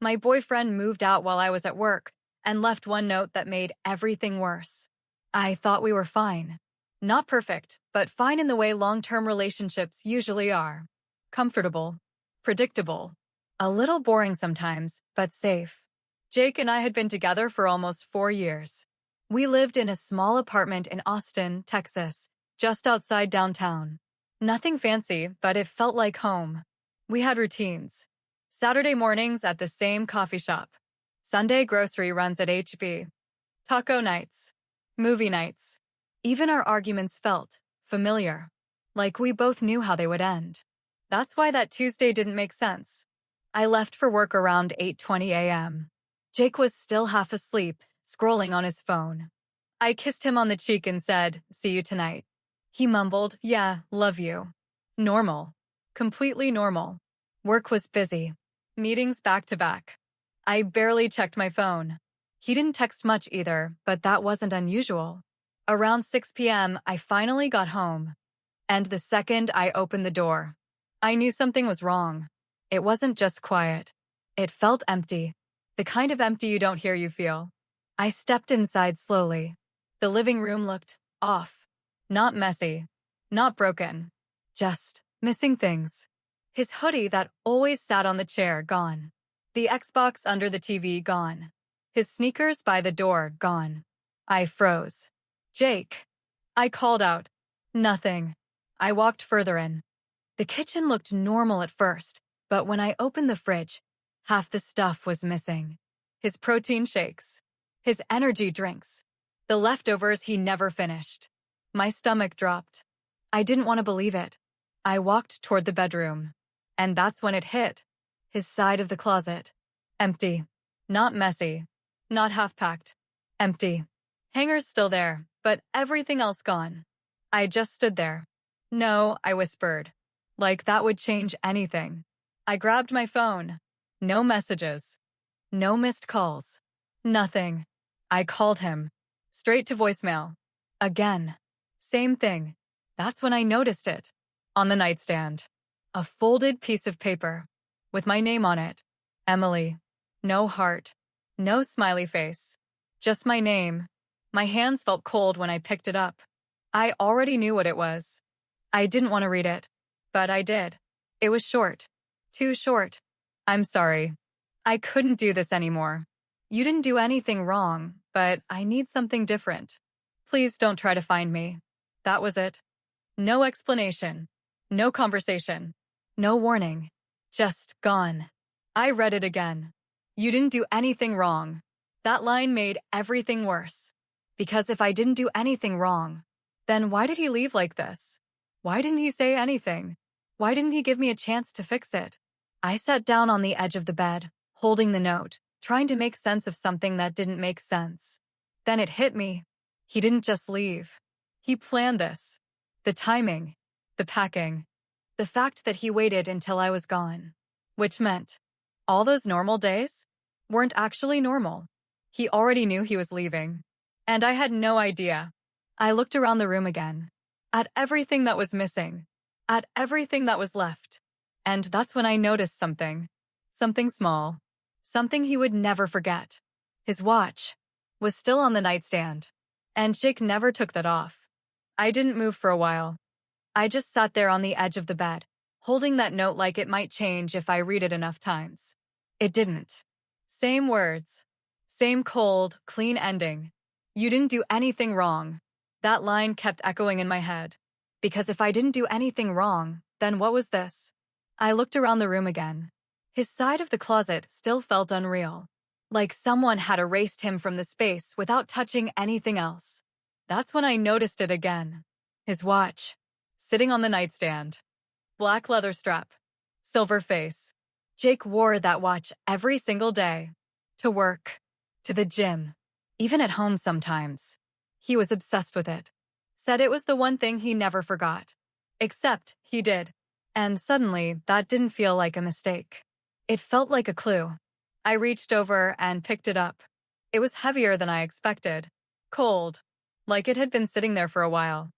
My boyfriend moved out while I was at work and left one note that made everything worse. I thought we were fine. Not perfect, but fine in the way long-term relationships usually are. Comfortable. Predictable. A little boring sometimes, but safe. Jake and I had been together for almost 4 years. We lived in a small apartment in Austin, Texas, just outside downtown. Nothing fancy, but it felt like home. We had routines. Saturday mornings at the same coffee shop. Sunday grocery runs at HB. Taco nights. Movie nights. Even our arguments felt familiar. Like we both knew how they would end. That's why that Tuesday didn't make sense. I left for work around 8:20 a.m. Jake was still half asleep, scrolling on his phone. I kissed him on the cheek and said, "See you tonight." He mumbled, "Yeah, love you." Normal. Completely normal. Work was busy. Meetings back to back. I barely checked my phone. He didn't text much either, but that wasn't unusual. Around 6 p.m., I finally got home. And the second I opened the door, I knew something was wrong. It wasn't just quiet. It felt empty. The kind of empty you don't hear you feel. I stepped inside slowly. The living room looked off. Not messy. Not broken. Just missing things. His hoodie that always sat on the chair, gone. The Xbox under the TV, gone. His sneakers by the door, gone. I froze. "Jake." I called out. Nothing. I walked further in. The kitchen looked normal at first, but when I opened the fridge, half the stuff was missing. His protein shakes. His energy drinks. The leftovers he never finished. My stomach dropped. I didn't want to believe it. I walked toward the bedroom. And that's when it hit. His side of the closet. Empty. Not messy. Not half-packed. Empty. Hangers still there, but everything else gone. I just stood there. "No," I whispered. Like that would change anything. I grabbed my phone. No messages. No missed calls. Nothing. I called him. Straight to voicemail. Again. Same thing. That's when I noticed it. On the nightstand. A folded piece of paper. With my name on it. Emily. No heart. No smiley face. Just my name. My hands felt cold when I picked it up. I already knew what it was. I didn't want to read it. But I did. It was short. Too short. "I'm sorry. I couldn't do this anymore. You didn't do anything wrong, but I need something different. Please don't try to find me." That was it. No explanation. No conversation. No warning. Just gone. I read it again. "You didn't do anything wrong." That line made everything worse. Because if I didn't do anything wrong, then why did he leave like this? Why didn't he say anything? Why didn't he give me a chance to fix it? I sat down on the edge of the bed, holding the note, trying to make sense of something that didn't make sense. Then it hit me. He didn't just leave. He planned this. The timing. The packing. The fact that he waited until I was gone. Which meant all those normal days weren't actually normal. He already knew he was leaving. And I had no idea. I looked around the room again. At everything that was missing. At everything that was left. And that's when I noticed something. Something small. Something he would never forget. His watch was still on the nightstand. And Jake never took that off. I didn't move for a while. I just sat there on the edge of the bed, holding that note like it might change if I read it enough times. It didn't. Same words. Same cold, clean ending. "You didn't do anything wrong." That line kept echoing in my head. Because if I didn't do anything wrong, then what was this? I looked around the room again. His side of the closet still felt unreal. Like someone had erased him from the space without touching anything else. That's when I noticed it again. His watch. Sitting on the nightstand. Black leather strap. Silver face. Jake wore that watch every single day. To work. To the gym. Even at home sometimes. He was obsessed with it. Said it was the one thing he never forgot. Except he did. And suddenly, that didn't feel like a mistake. It felt like a clue. I reached over and picked it up. It was heavier than I expected. Cold. Like it had been sitting there for a while.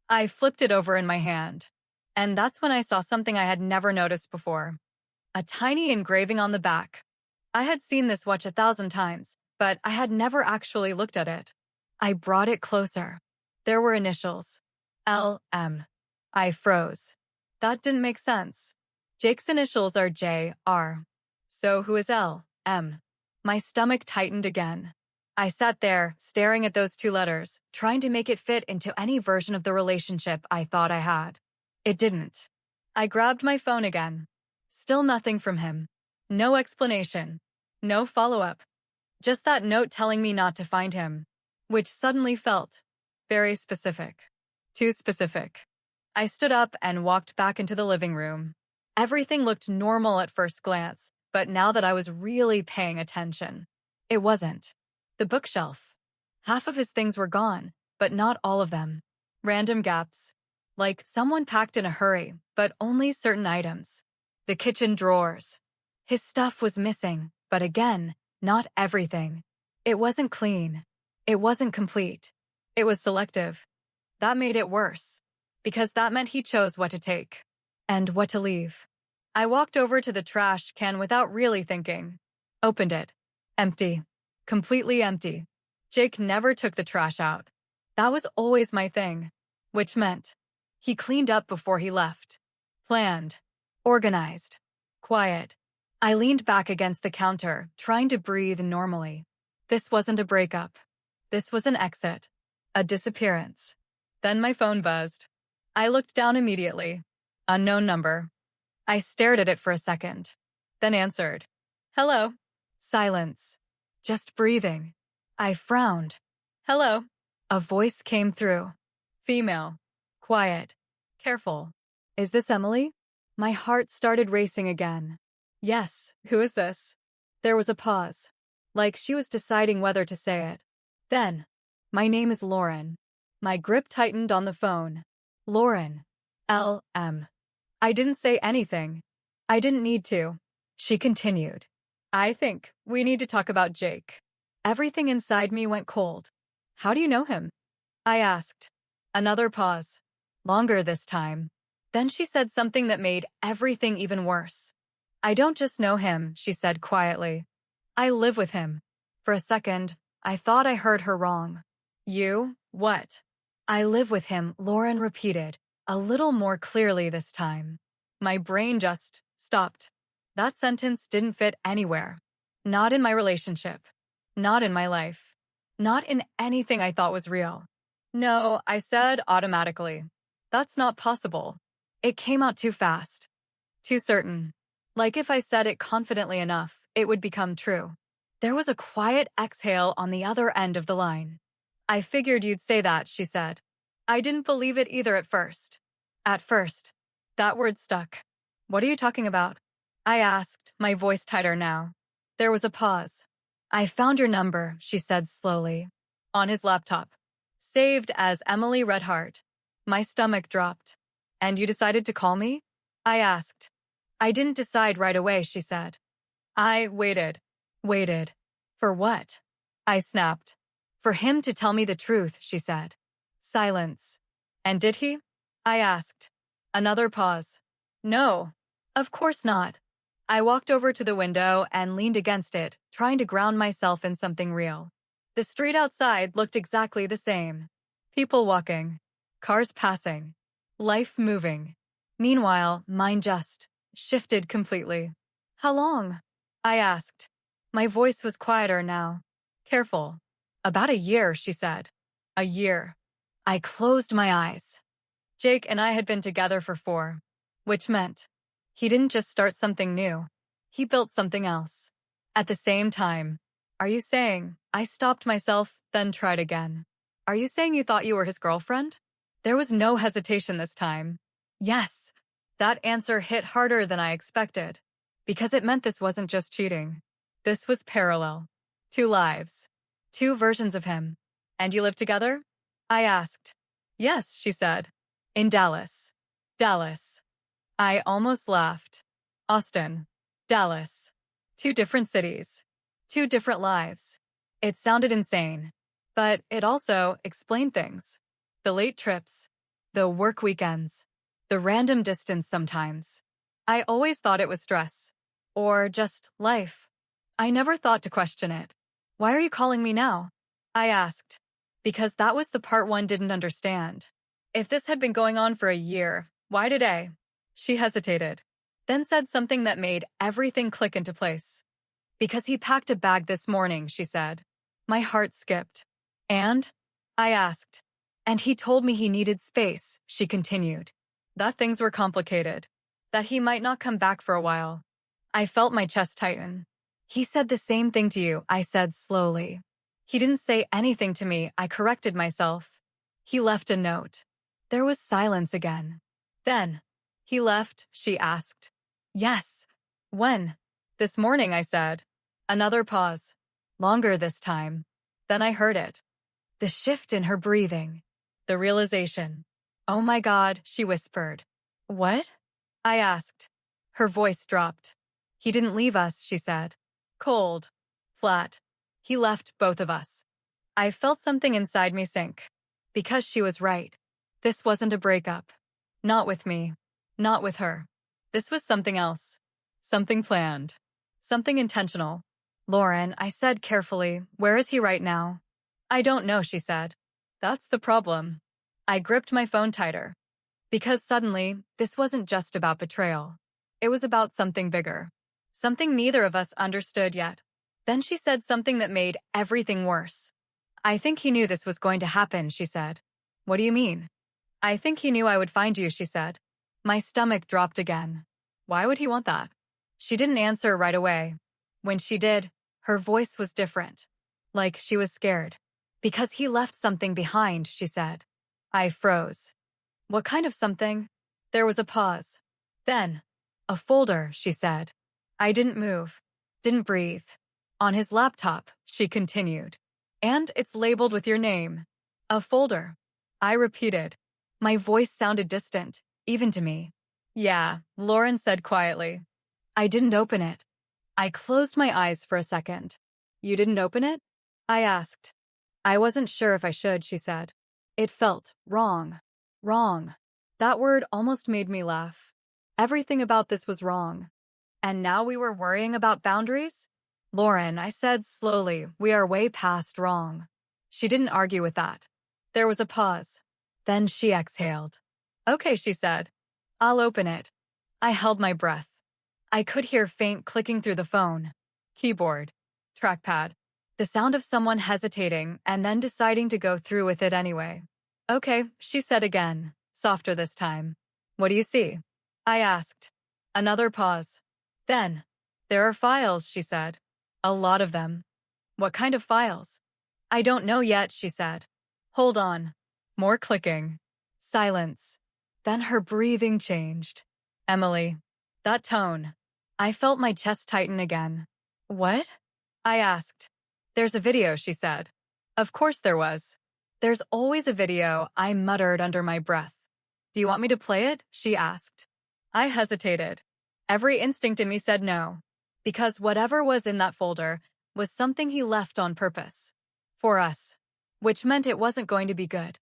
I flipped it over in my hand. And that's when I saw something I had never noticed before. A tiny engraving on the back. I had seen this watch 1,000 times, but I had never actually looked at it. I brought it closer. There were initials. LM. I froze. That didn't make sense. Jake's initials are JR. So who is L? M. My stomach tightened again. I sat there, staring at those two letters, trying to make it fit into any version of the relationship I thought I had. It didn't. I grabbed my phone again. Still nothing from him. No explanation. No follow-up. Just that note telling me not to find him, which suddenly felt very specific. Too specific. I stood up and walked back into the living room. Everything looked normal at first glance, but now that I was really paying attention, it wasn't. The bookshelf. Half of his things were gone, but not all of them. Random gaps. Like someone packed in a hurry, but only certain items. The kitchen drawers. His stuff was missing, but again, not everything. It wasn't clean. It wasn't complete. It was selective. That made it worse, because that meant he chose what to take and what to leave. I walked over to the trash can without really thinking. Opened it. Empty. Completely empty. Jake never took the trash out. That was always my thing, which meant he cleaned up before he left. Planned. Organized. Quiet. I leaned back against the counter, trying to breathe normally. This wasn't a breakup. This was an exit. A disappearance. Then my phone buzzed. I looked down immediately. Unknown number. I stared at it for a second, then answered. Hello. Silence. Just breathing. I frowned. Hello. A voice came through. Female. Quiet. Careful. Is this Emily? My heart started racing again. Yes, who is this? There was a pause, like she was deciding whether to say it. Then, my name is Lauren. My grip tightened on the phone. Lauren. L.M. I didn't say anything. I didn't need to. She continued. I think we need to talk about Jake. Everything inside me went cold. How do you know him? I asked. Another pause. Longer this time. Then she said something that made everything even worse. I don't just know him, she said quietly. I live with him. For a second, I thought I heard her wrong. You? What? I live with him, Lauren repeated, a little more clearly this time. My brain just stopped. That sentence didn't fit anywhere. Not in my relationship. Not in my life. Not in anything I thought was real. No, I said automatically. That's not possible. It came out too fast. Too certain. Like if I said it confidently enough, it would become true. There was a quiet exhale on the other end of the line. I figured you'd say that, she said. I didn't believe it either at first. At first. That word stuck. What are you talking about? I asked, my voice tighter now. There was a pause. I found your number, she said slowly. On his laptop. Saved as Emily Redhart. My stomach dropped. And you decided to call me? I asked. I didn't decide right away, she said. I waited. Waited. For what? I snapped. For him to tell me the truth, she said. Silence. And did he? I asked. Another pause. No. Of course not. I walked over to the window and leaned against it, trying to ground myself in something real. The street outside looked exactly the same. People walking. Cars passing. Life moving. Meanwhile, mine just shifted completely. How long? I asked. My voice was quieter now. Careful. About a year, she said. A year. I closed my eyes. Jake and I had been together for 4, which meant he didn't just start something new. He built something else. At the same time. Are you saying I stopped myself, then tried again? Are you saying you thought you were his girlfriend? There was no hesitation this time. Yes. That answer hit harder than I expected, because it meant this wasn't just cheating. This was parallel. 2 lives. 2 versions of him. And you live together? I asked. Yes, she said. In Dallas. Dallas. I almost laughed. Austin. Dallas. 2 different cities. 2 different lives. It sounded insane, but it also explained things. The late trips. The work weekends. The random distance sometimes. I always thought it was stress. Or just life. I never thought to question it. Why are you calling me now? I asked. Because that was the part one didn't understand. If this had been going on for a year, why today? She hesitated, then said something that made everything click into place. Because he packed a bag this morning, she said. My heart skipped. And? I asked. And he told me he needed space, she continued. That things were complicated. That he might not come back for a while. I felt my chest tighten. He said the same thing to you, I said slowly. He didn't say anything to me, I corrected myself. He left a note. There was silence again. Then, he left, she asked. Yes. When? This morning, I said. Another pause. Longer this time. Then I heard it. The shift in her breathing. The realization. Oh my God, she whispered. What? I asked. Her voice dropped. He didn't leave us, she said. Cold. Flat. He left both of us. I felt something inside me sink. Because she was right. This wasn't a breakup. Not with me. Not with her. This was something else. Something planned. Something intentional. Lauren, I said carefully, where is he right now? I don't know, she said. That's the problem. I gripped my phone tighter. Because suddenly, this wasn't just about betrayal. It was about something bigger. Something neither of us understood yet. Then she said something that made everything worse. I think he knew this was going to happen, she said. What do you mean? I think he knew I would find you, she said. My stomach dropped again. Why would he want that? She didn't answer right away. When she did, her voice was different. Like she was scared. Because he left something behind, she said. I froze. What kind of something? There was a pause. Then, a folder, she said. I didn't move. Didn't breathe. On his laptop, she continued. And it's labeled with your name. A folder. I repeated. My voice sounded distant, even to me. Yeah, Lauren said quietly. I didn't open it. I closed my eyes for a second. You didn't open it? I asked. I wasn't sure if I should, she said. It felt wrong. Wrong. That word almost made me laugh. Everything about this was wrong. And now we were worrying about boundaries? Lauren, I said slowly, we are way past wrong. She didn't argue with that. There was a pause. Then she exhaled. Okay, she said. I'll open it. I held my breath. I could hear faint clicking through the phone. Keyboard. Trackpad. The sound of someone hesitating and then deciding to go through with it anyway. Okay, she said again, softer this time. What do you see? I asked. Another pause. Then, there are files, she said. A lot of them. What kind of files? I don't know yet, she said. Hold on. More clicking. Silence. Then her breathing changed. Emily. That tone. I felt my chest tighten again. What? I asked. There's a video, she said. Of course there was. There's always a video, I muttered under my breath. Do you want me to play it? She asked. I hesitated. Every instinct in me said no. Because whatever was in that folder was something he left on purpose. For us. Which meant it wasn't going to be good.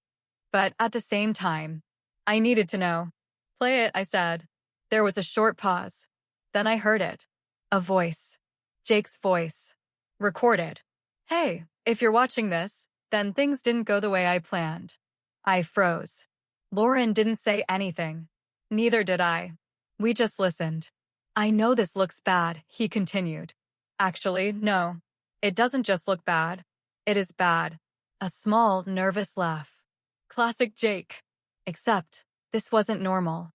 But at the same time, I needed to know. Play it, I said. There was a short pause. Then I heard it. A voice. Jake's voice. Recorded. Hey, if you're watching this, then things didn't go the way I planned. I froze. Lauren didn't say anything. Neither did I. We just listened. I know this looks bad, he continued. Actually, no. It doesn't just look bad. It is bad. A small, nervous laugh. Classic Jake. Except, this wasn't normal.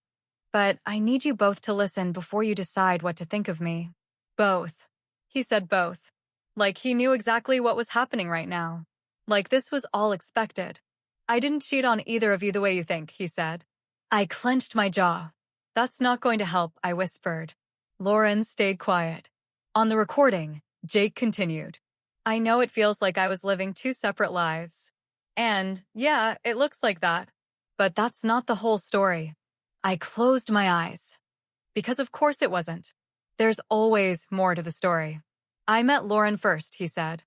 But I need you both to listen before you decide what to think of me. Both. He said both. Like he knew exactly what was happening right now. Like this was all expected. I didn't cheat on either of you the way you think, he said. I clenched my jaw. That's not going to help, I whispered. Lauren stayed quiet. On the recording, Jake continued. I know it feels like I was living two separate lives. And, yeah, it looks like that. But that's not the whole story. I closed my eyes. Because of course it wasn't. There's always more to the story. I met Lauren first, he said.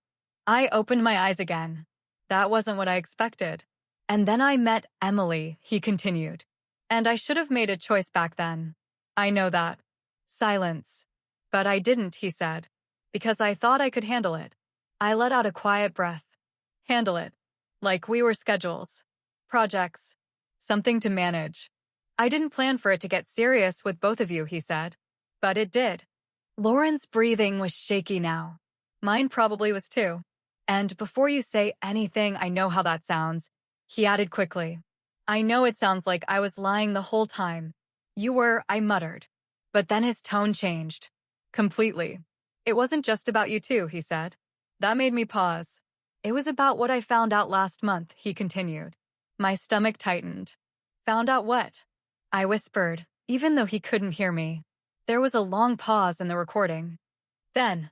I opened my eyes again. That wasn't what I expected. And then I met Emily, he continued. And I should have made a choice back then. I know that. Silence. But I didn't, he said. Because I thought I could handle it. I let out a quiet breath. Handle it. Like we were schedules. Projects. Something to manage. I didn't plan for it to get serious with both of you, he said. But it did. Lauren's breathing was shaky now. Mine probably was too. And before you say anything, I know how that sounds, he added quickly. I know it sounds like I was lying the whole time. You were, I muttered. But then his tone changed. Completely. It wasn't just about you two, he said. That made me pause. It was about what I found out last month, he continued. My stomach tightened. Found out what? I whispered, even though he couldn't hear me. There was a long pause in the recording. Then,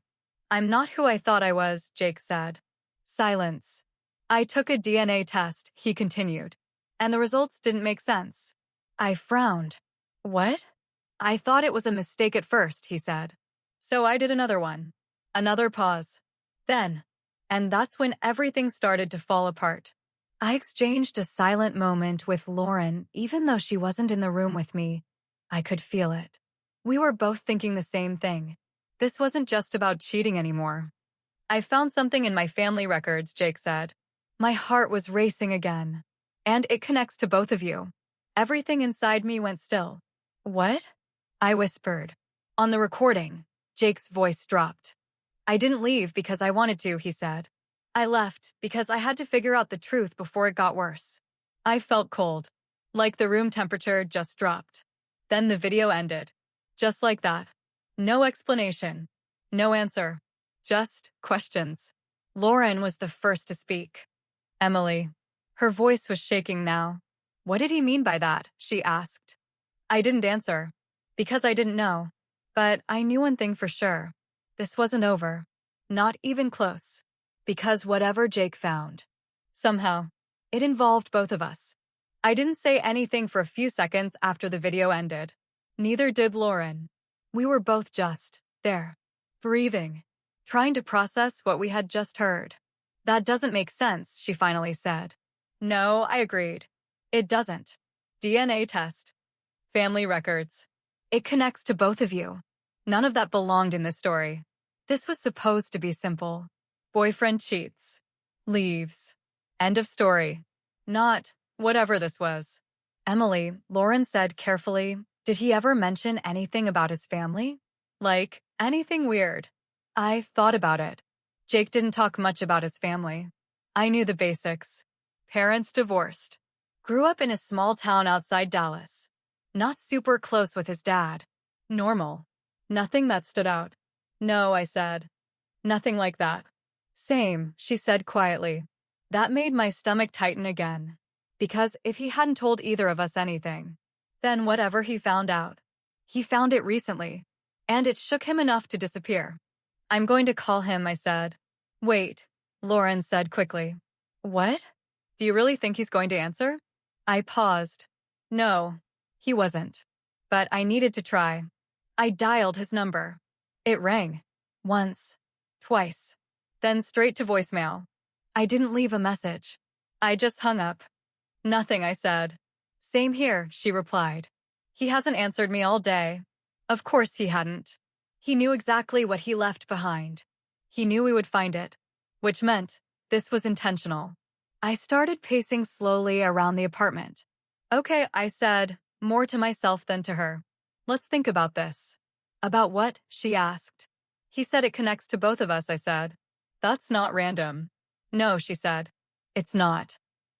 I'm not who I thought I was, Jake said. Silence. I took a DNA test, he continued, and the results didn't make sense. I frowned. What? I thought it was a mistake at first, he said. So I did another one. Another pause. Then, and that's when everything started to fall apart. I exchanged a silent moment with Lauren, even though she wasn't in the room with me. I could feel it. We were both thinking the same thing. This wasn't just about cheating anymore. I found something in my family records, Jake said. My heart was racing again. And it connects to both of you. Everything inside me went still. What? I whispered. On the recording, Jake's voice dropped. I didn't leave because I wanted to, he said. I left because I had to figure out the truth before it got worse. I felt cold, like the room temperature just dropped. Then the video ended. Just like that. No explanation. No answer. Just questions. Lauren was the first to speak. Emily. Her voice was shaking now. What did he mean by that? She asked. I didn't answer. Because I didn't know. But I knew one thing for sure. This wasn't over. Not even close. Because whatever Jake found, somehow, it involved both of us. I didn't say anything for a few seconds after the video ended. Neither did Lauren. We were both just there, breathing, trying to process what we had just heard. That doesn't make sense, she finally said. No, I agreed. It doesn't. DNA test. Family records. It connects to both of you. None of that belonged in this story. This was supposed to be simple. Boyfriend cheats. Leaves. End of story. Not whatever this was. Emily, Lauren said carefully, did he ever mention anything about his family? Like, anything weird? I thought about it. Jake didn't talk much about his family. I knew the basics. Parents divorced. Grew up in a small town outside Dallas. Not super close with his dad. Normal. Nothing that stood out. No, I said. Nothing like that. Same, she said quietly. That made my stomach tighten again. Because if he hadn't told either of us anything, then whatever he found out, he found it recently. And it shook him enough to disappear. I'm going to call him, I said. Wait, Lauren said quickly. What? Do you really think he's going to answer? I paused. No, he wasn't. But I needed to try. I dialed his number. It rang. Once. Twice. Then straight to voicemail. I didn't leave a message. I just hung up. Nothing, I said. Same here, she replied. He hasn't answered me all day. Of course he hadn't. He knew exactly what he left behind. He knew we would find it, which meant this was intentional. I started pacing slowly around the apartment. Okay, I said, more to myself than to her. Let's think about this. About what? She asked. He said it connects to both of us, I said. That's not random. No, she said. It's not.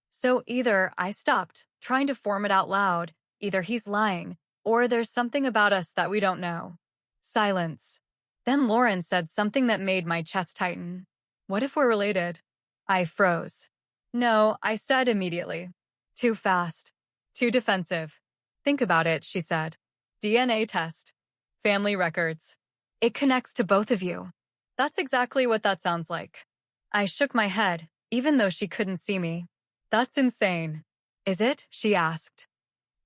So either I stopped, trying to form it out loud, either he's lying, or there's something about us that we don't know. Silence. Then Lauren said something that made my chest tighten. What if we're related? I froze. No, I said immediately. Too fast. Too defensive. Think about it, she said. DNA test. Family records. It connects to both of you. That's exactly what that sounds like. I shook my head, even though she couldn't see me. That's insane. Is it? She asked.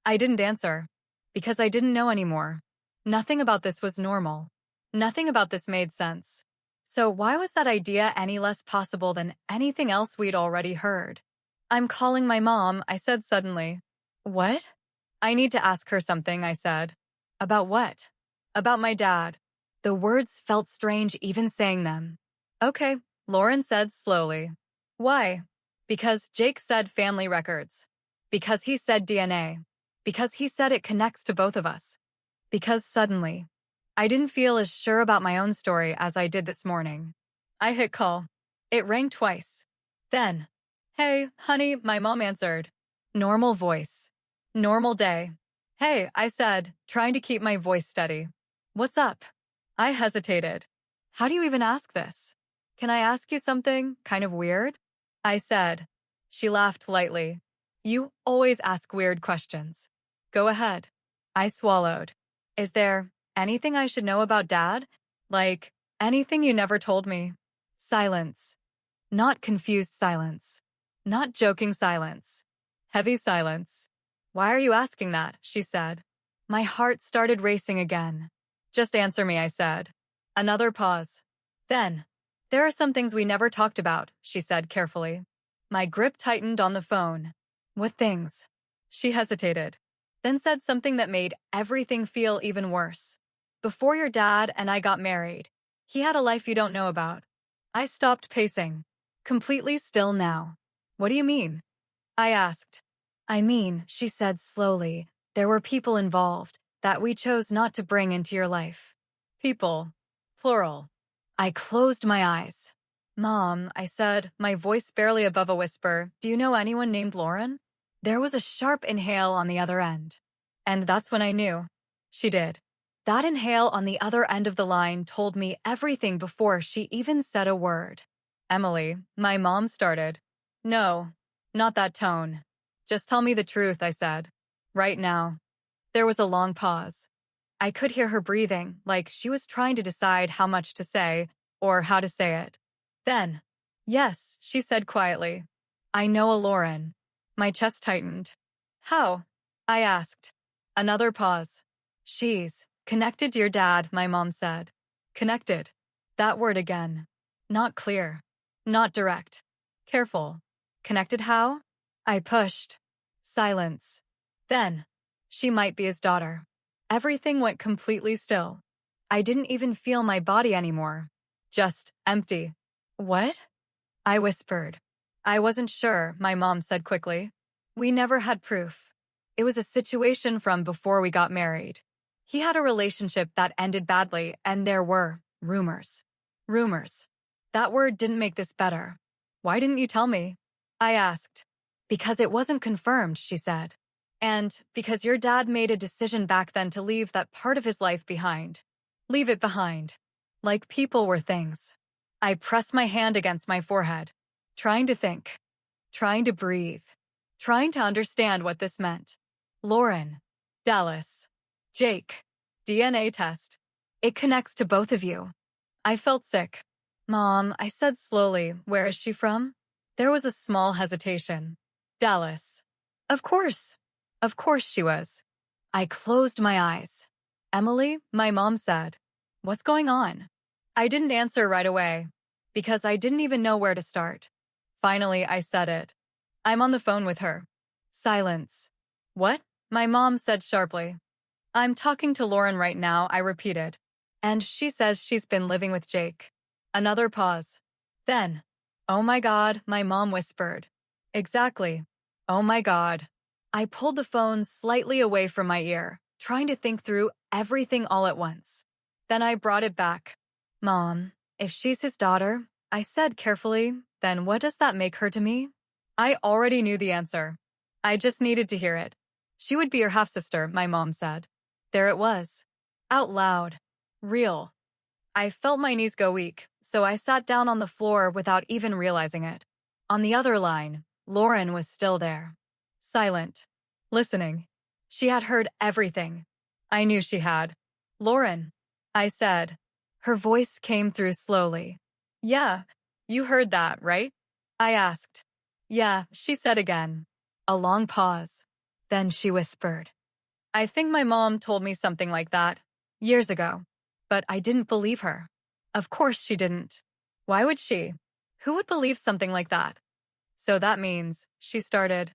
I didn't answer. Because I didn't know anymore. Nothing about this was normal. Nothing about this made sense. So why was that idea any less possible than anything else we'd already heard? I'm calling my mom, I said suddenly. What? I need to ask her something, I said. About what? About my dad. The words felt strange even saying them. Okay, Lauren said slowly. Why? Because Jake said family records. Because he said DNA. Because he said it connects to both of us. Because suddenly, I didn't feel as sure about my own story as I did this morning. I hit call. It rang twice. Then, hey, honey, my mom answered. Normal voice. Normal day. Hey, I said, trying to keep my voice steady. What's up? I hesitated. How do you even ask this? Can I ask you something kind of weird? I said. She laughed lightly. You always ask weird questions. Go ahead. I swallowed. Is there anything I should know about Dad? Like, anything you never told me? Silence. Not confused silence. Not joking silence. Heavy silence. Why are you asking that? She said. My heart started racing again. Just answer me, I said. Another pause. Then, there are some things we never talked about, she said carefully. My grip tightened on the phone. What things? She hesitated, then said something that made everything feel even worse. Before your dad and I got married, he had a life you don't know about. I stopped pacing, completely still now. What do you mean? I asked. I mean, she said slowly, there were people involved that we chose not to bring into your life. People. Plural. I closed my eyes. Mom, I said, my voice barely above a whisper, do you know anyone named Lauren? There was a sharp inhale on the other end. And that's when I knew. She did. That inhale on the other end of the line told me everything before she even said a word. Emily, my mom started. No, not that tone. Just tell me the truth, I said. Right now. There was a long pause. I could hear her breathing, like she was trying to decide how much to say, or how to say it. Then, yes, she said quietly. I know a Lauren. My chest tightened. How? I asked. Another pause. She's connected to your dad, my mom said. Connected. That word again. Not clear. Not direct. Careful. Connected how? I pushed. Silence. Then, she might be his daughter. Everything went completely still. I didn't even feel my body anymore. Just empty. What? I whispered. I wasn't sure, my mom said quickly. We never had proof. It was a situation from before we got married. He had a relationship that ended badly, and there were rumors. Rumors. That word didn't make this better. Why didn't you tell me? I asked. Because it wasn't confirmed, she said. And because your dad made a decision back then to leave that part of his life behind. Leave it behind. Like people were things. I pressed my hand against my forehead, trying to think, trying to breathe, trying to understand what this meant. Lauren, Dallas, Jake, DNA test. It connects to both of you. I felt sick. Mom, I said slowly, where is she from? There was a small hesitation. Dallas. Of course. Of course she was. I closed my eyes. Emily, my mom said. What's going on? I didn't answer right away, because I didn't even know where to start. Finally, I said it. I'm on the phone with her. Silence. What? My mom said sharply. I'm talking to Lauren right now, I repeated. And she says she's been living with Jake. Another pause. Then, oh my God, my mom whispered. Exactly. Oh my God. I pulled the phone slightly away from my ear, trying to think through everything all at once. Then I brought it back. Mom, if she's his daughter, I said carefully, then what does that make her to me? I already knew the answer. I just needed to hear it. She would be your half-sister, my mom said. There it was. Out loud. Real. I felt my knees go weak, so I sat down on the floor without even realizing it. On the other line, Lauren was still there. Silent. Listening. She had heard everything. I knew she had. Lauren, I said. Her voice came through slowly. Yeah, you heard that, right? I asked. Yeah, she said again. A long pause. Then she whispered. I think my mom told me something like that years ago, but I didn't believe her. Of course she didn't. Why would she? Who would believe something like that? So that means, she started.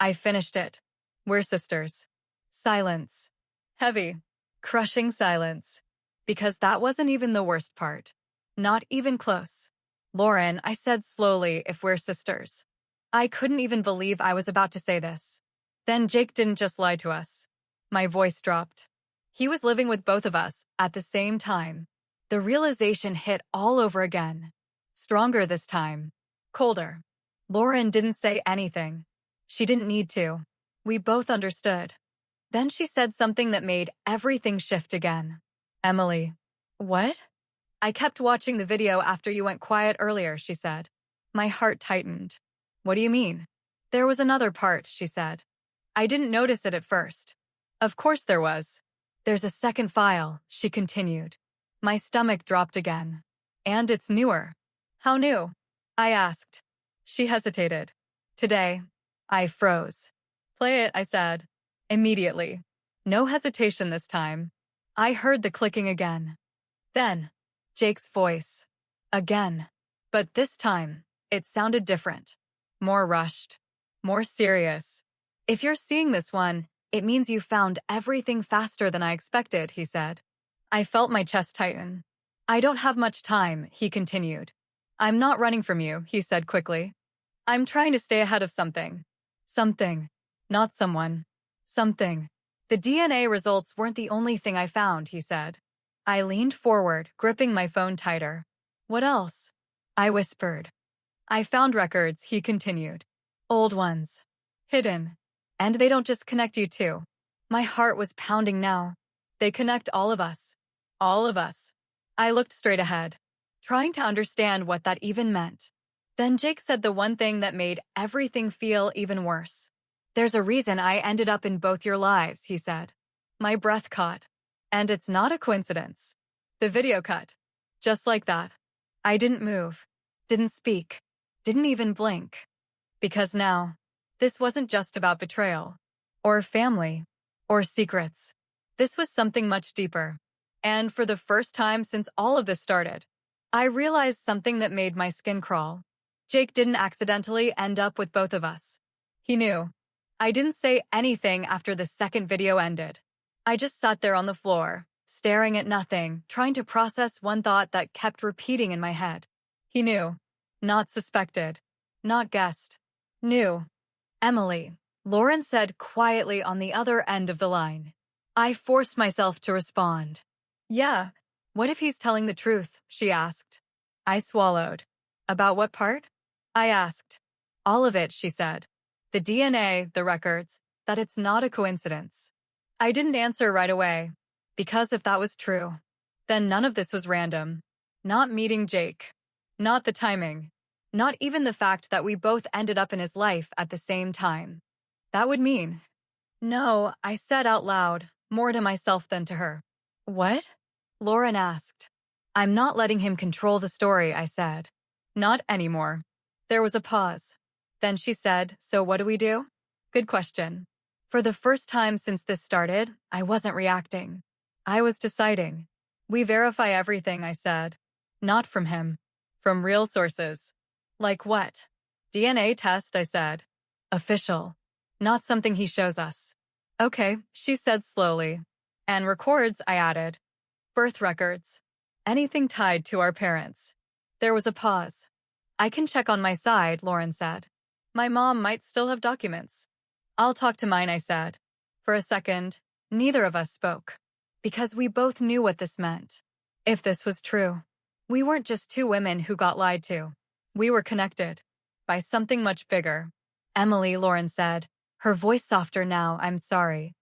I finished it. We're sisters. Silence. Heavy. Crushing silence. Because that wasn't even the worst part. Not even close. Lauren, I said slowly, if we're sisters. I couldn't even believe I was about to say this. Then Jake didn't just lie to us. My voice dropped. He was living with both of us at the same time. The realization hit all over again. Stronger this time. Colder. Lauren didn't say anything. She didn't need to. We both understood. Then she said something that made everything shift again. Emily. What? I kept watching the video after you went quiet earlier, she said. My heart tightened. What do you mean? There was another part, she said. I didn't notice it at first. Of course there was. There's a second file, she continued. My stomach dropped again. And it's newer. How new? I asked. She hesitated. Today. I froze. Play it, I said. Immediately. No hesitation this time. I heard the clicking again. Then, Jake's voice. Again. But this time, it sounded different. More rushed. More serious. If you're seeing this one, it means you found everything faster than I expected, he said. I felt my chest tighten. I don't have much time, he continued. I'm not running from you, he said quickly. I'm trying to stay ahead of something. Something. Not someone. Something. The DNA results weren't the only thing I found, he said. I leaned forward, gripping my phone tighter. What else? I whispered. I found records, he continued. Old ones. Hidden. And they don't just connect you two. My heart was pounding now. They connect all of us. All of us. I looked straight ahead, trying to understand what that even meant. Then Jake said the one thing that made everything feel even worse. There's a reason I ended up in both your lives, he said. My breath caught. And it's not a coincidence. The video cut. Just like that. I didn't move. Didn't speak. Didn't even blink. Because now, this wasn't just about betrayal. Or family. Or secrets. This was something much deeper. And for the first time since all of this started, I realized something that made my skin crawl. Jake didn't accidentally end up with both of us. He knew. I didn't say anything after the second video ended. I just sat there on the floor, staring at nothing, trying to process one thought that kept repeating in my head. He knew. Not suspected. Not guessed. Knew. Emily, Lauren said quietly on the other end of the line. I forced myself to respond. Yeah. What if he's telling the truth? She asked. I swallowed. About what part? I asked. All of it, she said. The DNA, the records, that it's not a coincidence. I didn't answer right away, because if that was true, then none of this was random. Not meeting Jake. Not the timing. Not even the fact that we both ended up in his life at the same time. That would mean. No, I said out loud, more to myself than to her. What? Lauren asked. I'm not letting him control the story, I said. Not anymore. There was a pause. Then she said, so what do we do? Good question. For the first time since this started, I wasn't reacting. I was deciding. We verify everything, I said. Not from him. From real sources. Like what? DNA test, I said. Official. Not something he shows us. Okay, she said slowly. And records, I added. Birth records. Anything tied to our parents. There was a pause. I can check on my side, Lauren said. My mom might still have documents. I'll talk to mine, I said. For a second, neither of us spoke. Because we both knew what this meant. If this was true, we weren't just two women who got lied to. We were connected. By something much bigger. Emily, Lauren said. Her voice softer now, I'm sorry.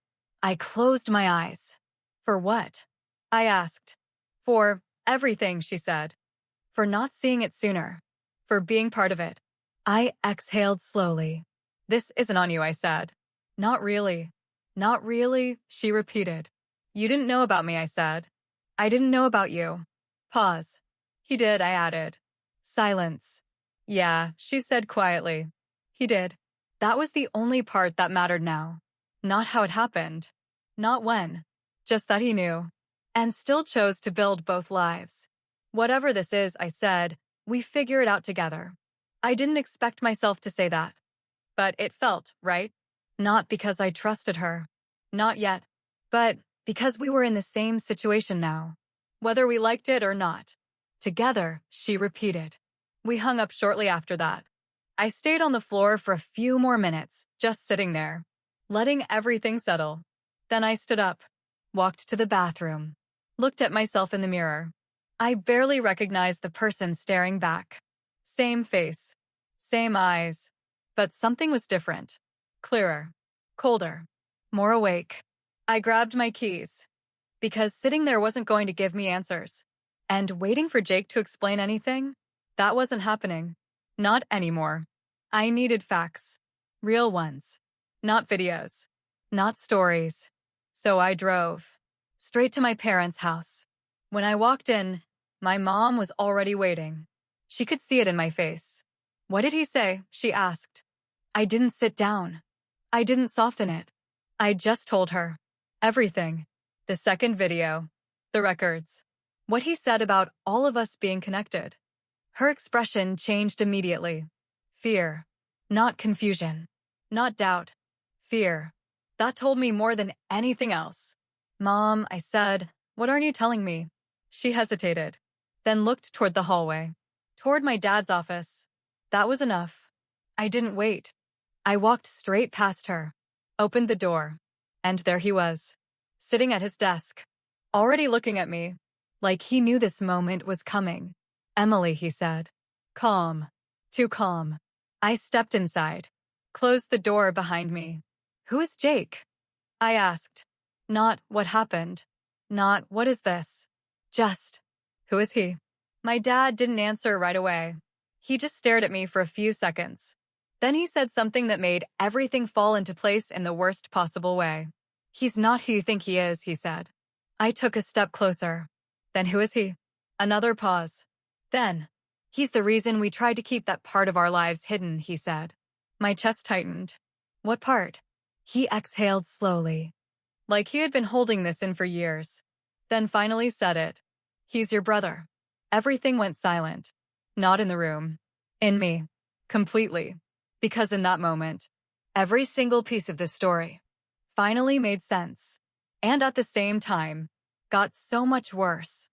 I closed my eyes. For what? I asked. For everything, she said. For not seeing it sooner. For being part of it. I exhaled slowly. This isn't on you, I said. Not really. Not really, she repeated. You didn't know about me, I said. I didn't know about you. Pause. He did, I added. Silence. Yeah, she said quietly. He did. That was the only part that mattered now. Not how it happened. Not when. Just that he knew. And still chose to build both lives. Whatever this is, I said, we figure it out together. I didn't expect myself to say that. But it felt right. Not because I trusted her. Not yet. But because we were in the same situation now. whether we liked it or not. Together, she repeated. We hung up shortly after that. I stayed on the floor for a few more minutes, just sitting there, letting everything settle. Then I stood up, walked to the bathroom, looked at myself in the mirror. I barely recognized the person staring back. Same face, same eyes, but something was different. Clearer, colder, more awake. I grabbed my keys, because sitting there wasn't going to give me answers. And waiting for Jake to explain anything, that wasn't happening. Not anymore. I needed facts. Real ones. Not videos. Not stories. So I drove straight to my parents' house. When I walked in, my mom was already waiting. She could see it in my face. What did he say? She asked. I didn't sit down. I didn't soften it. I just told her. Everything. The second video. The records. What he said about all of us being connected. Her expression changed immediately. Fear. Not confusion. Not doubt. Fear. That told me more than anything else. Mom, I said, what aren't you telling me? She hesitated, then looked toward the hallway, toward my dad's office. That was enough. I didn't wait. I walked straight past her, opened the door, and there he was, sitting at his desk, already looking at me, like he knew this moment was coming. Emily, he said. Calm. Too calm. I stepped inside, closed the door behind me. Who is Jake? I asked. Not what happened. Not what is this. Just, who is he? My dad didn't answer right away. He just stared at me for a few seconds. Then he said something that made everything fall into place in the worst possible way. He's not who you think he is, he said. I took a step closer. Then who is he? Another pause. Then, he's the reason we tried to keep that part of our lives hidden, he said. My chest tightened. What part? He exhaled slowly, like he had been holding this in for years. Then finally said it. He's your brother. Everything went silent. Not in the room. In me. Completely. Because in that moment, every single piece of this story finally made sense. And at the same time, got so much worse.